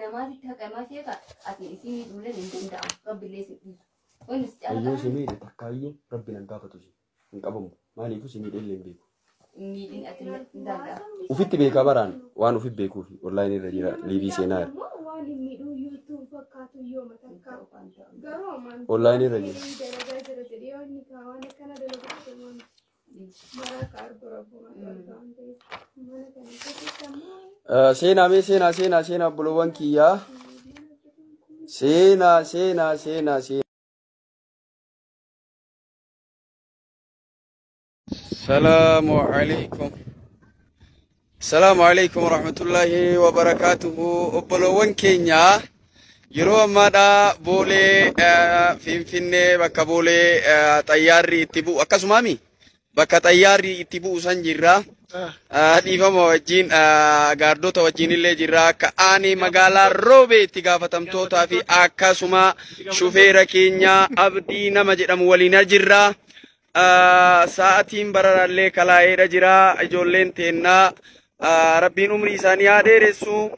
أنا ما تتحكى ما شيء أتي إسمي دولة نندم دام ربي ليس أيوة سمير تكايو ربنا نقافة تجي نقابهم ما نيفو سمير اللي بيكو ميدين أتنى دام وفيت بيكا بران وانو في بيكو في والله نرجع ليفي سينار والله نرجع سينا بلوان كيا سينا السلام عليكم ورحمة الله وبركاته بلوان كينيا يرو مادا بولي فينفيني بكا بولي طياري اتبو أكاسمامي بكا طياري اتبو سنجرا ديفما وجين غاردوتا وجين اللي جرا كأني مغالا روبي تغافة تمتوتا في أكاسما شوفيرا كينيا أبدي نمجرم ولينا جرا ساعتين برر اللي كلايرا جرا جولين تينا ربين عمري ثانية ديرسو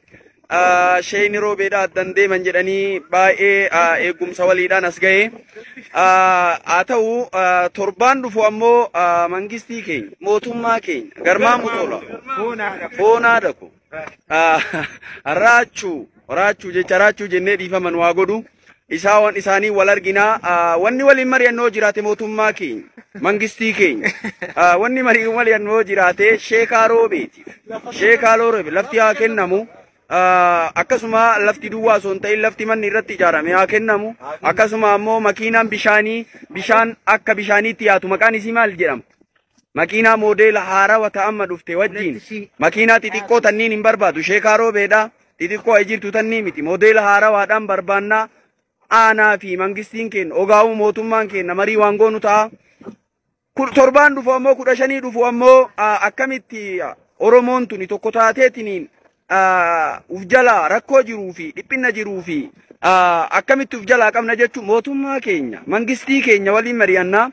شيء نروبي دا دندي منجراني باي ايقوم سواليدا نسغي آتاو تربان دفو امو منگستي كين موتوما كين غرما موتولا فونا دكو راچو جچراچو جنة ديفا منواغدو إساوان إساني والارغنا واني والي مريان نو جراتي موتوما كين منگستي كين واني مريان نو جراتي شيكارو بيتي شيكارو روبي لفتي آكين نمو akkasuma lafti duwwaa son ta'in lafti manni irratti ijaarame haa kennamu akkasuma ammoo makiinaan bishaan akka bishaaniitti yaatu maqaan isii maal jedhama makiinaa moodela haarawaa ta'amma dhufte wajjin makiinaa xixiqqoo tanniin hin barbaadu sheekaaroo beedha xixiqqoo ay jirtu tannii miti moodela haarawaadhaan barbaannaa aanaa fi mangistiin keenya ogaa'uu mootummaan keenya marii waan goonu ta'a torbaan dhufu ammoo 15 dhufu ammoo akkamitti oromoon tuni tokko taateetiniin ufjala rakkoo jiruu fi dhiphina jiruu fi akkamitti ufjala qabna jechuun mootummaa keenya mangistii keenya waliin mari'annaa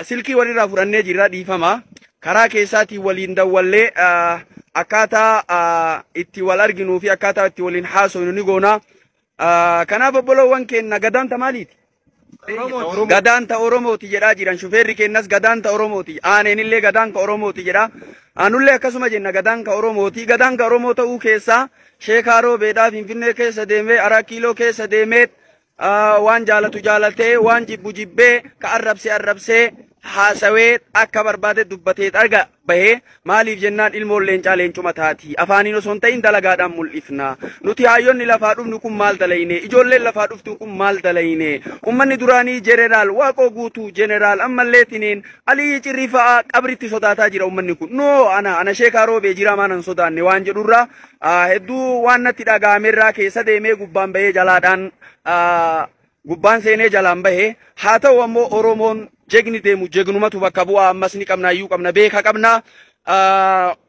silkii walirraa fudhannee jirra dhiifama karaa keessaatiin waliin dawwallee akkaataa itti wal arginuu fi akkaataa itti waliin haasofnu ni goona kanaaf obboloowwan keenya gadaanta maaliiti gadaanta oromooti jedhaa jiran shufeerri keenyas gadaanta oromooti aaneen illee gadaanka oromooti jedha anullee akkasuma jenna gadaanka oromooti gadaanka oromoo ta'uu keessaa sheekaaroo beedhaa finfinnee keessa deemee araa kiiloo keessa deemee waan jaalatu jaalatee waan jibbu jibbee ka arrabsee haasawee akka barbaade dubbatee arga bahee maaliif jennaan ilmoon leencaa leencuma taati afaaniin osoo hin ta'in dalagaadhaan mul'ifna nuti hayyonni lafaa dhufnu kun maal dalayne ijoolleen lafaa dhuftu kun maal dalayne ummanni duraanii jeneraal waaqoo guutuu jeneraal ammalleetiniin alii cirriifaa qabritti sodaataa jira ummanni kun noo ana sheekaaroo bee jira maanan sodaanne waan jedhurra hedduu waan natti dhaga'amerraa keessa deemee gubbaan bahee jalaadhaan gubbaan seenee jalaan bahee haa ta'u ammoo oromoon jegni deemu jegnumatu bakka bu'aa ammas ni qabna iyyuu qabna beeka qabna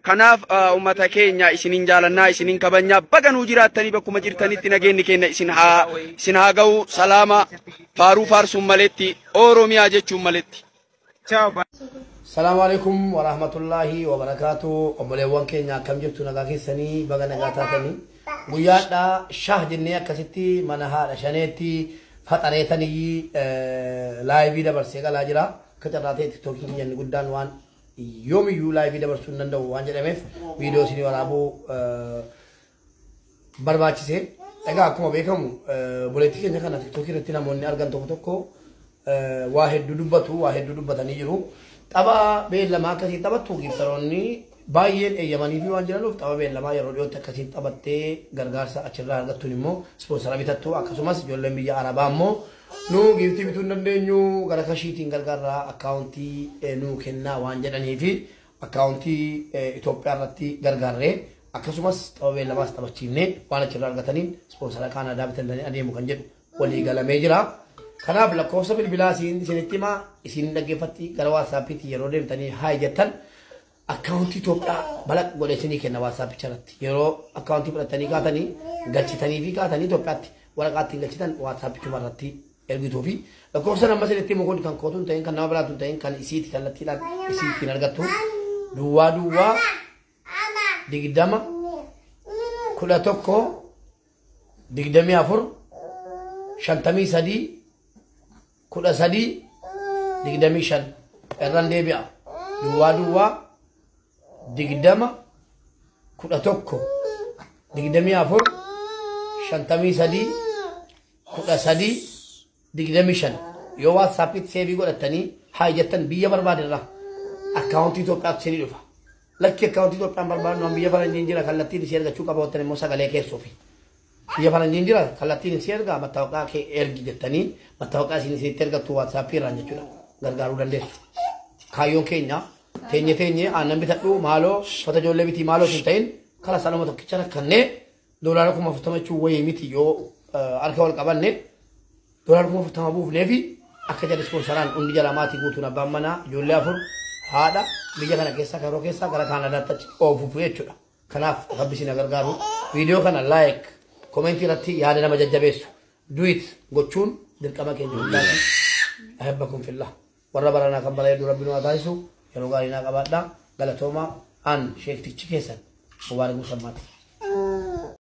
kanaaf ummata keenya isinin jaalannaa isinin kabajnaa baganuu jiraattanii bakkuma jirtanitti nageenyi keenya isin haa ga'u salaama faaruu faarsuun maletti oromiyaa jechuun maletti. Assalamu alaikum wa rahmatullahi wa barakatuh obboleewwan keenya akkam jirtu nagaa keessanii baga nagaa taatanii guyyaadhaa shah jennee akkasitti mana haadha shaneetti faxareetanii laayivii dabarsee galaa jira kacarraatee tiktookiin jenni guddaan waan yoomiyyuu laayivii dabarsuu hin danda'u waan jedhameef viidiyoo isinii waraabuu barbaachise. Egaa akkuma beekamu buleettii keenya kana tiktookii irratti namoonni argan tokko tokko waa hedduu dubbatu waa hedduu dubbatanii jiru. Tapha beellamaa akkasii taphattu giftaroonni baay'een eeyyamanii fi waan jiranuuf tapha beellamaa yeroo dhiyootti akkasii taphattee gargaarsa achirraa argattuun immoo ispoonsara bitattu akkasumas ijoolleen biyya arabaa immoo nu giftii bituu hin dandeenyu gara kashiitiin gargaarraa akkaawuntii nu kennaa waan jedhanii fi akkaawuntii Itoophiyaa irratti gargaarree akkasumas tapha beellamaas taphachiifnee waan achirraa argataniin ispoonsara Kaanaadaa bitanii adeemu kan jedhu walii galamee jira. Kanaaf lakkoofsa bilbilaa isinitti himaa isin dhaggeeffatti gara WhatsAppiitti yeroo deemtanii haay jettan akkaawuntii Itoophiyaa balaq godheessinii kenna WhatsApp irratti yeroo akkaawuntii fudhattanii kaatanii galchitanii fi kaatanii Itoophiyaatti waraqaatti galchitan WhatsApp irratti ergituu fi lakkoofsa nama isinitti himu kun kan kootuun ta'in kan nama biraatuun ta'in kan isiitti kallattiidhaan isiittiin argattu duwwaa 20 11 digdamii afur shantamii sadii kudha sadii digdamii shan irraan deebi'a duwwaa digdama kudha tokko digdamii afur shantamii sadii kudha sadii digdamii shan yoo WhatsAppitti seebii godhatanii haa jettan biyya barbaadirra akkaawuntii Itoophiyaatti isinii dhufa. Lakki akkaawuntii Itoophiyaan barbaadnu an biyya faranjiin jira kallattiin isii ergachuu qaba wottan immoo sagalee keessoofi. Biyya faranjiin jira kallattiin isii ergaa mattaawaqaa kee ergi jettanii mattaawaqaa isin isinitti ergattu WhatsAppii irraan jechuudha gargaaruu dandeessu. Kaayyoon keenya teenye aannan bitadhu maaloo fata ijoollee bitii maaloo hin ta'in kala salama tokkicha rakkannee doolaara 40 jechuun wayii miti yoo harka wal qabanne doolaara 40 buufnee fi akka jedhe ispoonsaraan hundi jala maatii guutuun abbaan manaa ijoollee afur haadha biyya kana keessa karoo keessa gara Kaanaadaatti achi oofuuf jechuudha. Kanaaf rabbisiin gargaaru viidiyoo kana like komentii irratti yaada nama jajjabeessu duit gochuun dirqama keenya hundaati. Ahibbakum fillah warra baranaa kan bareedu rabbiin waa taasisu yeroo gaarii naa qabaadha galatooma an sheektichi keessan mubaarak musammaati.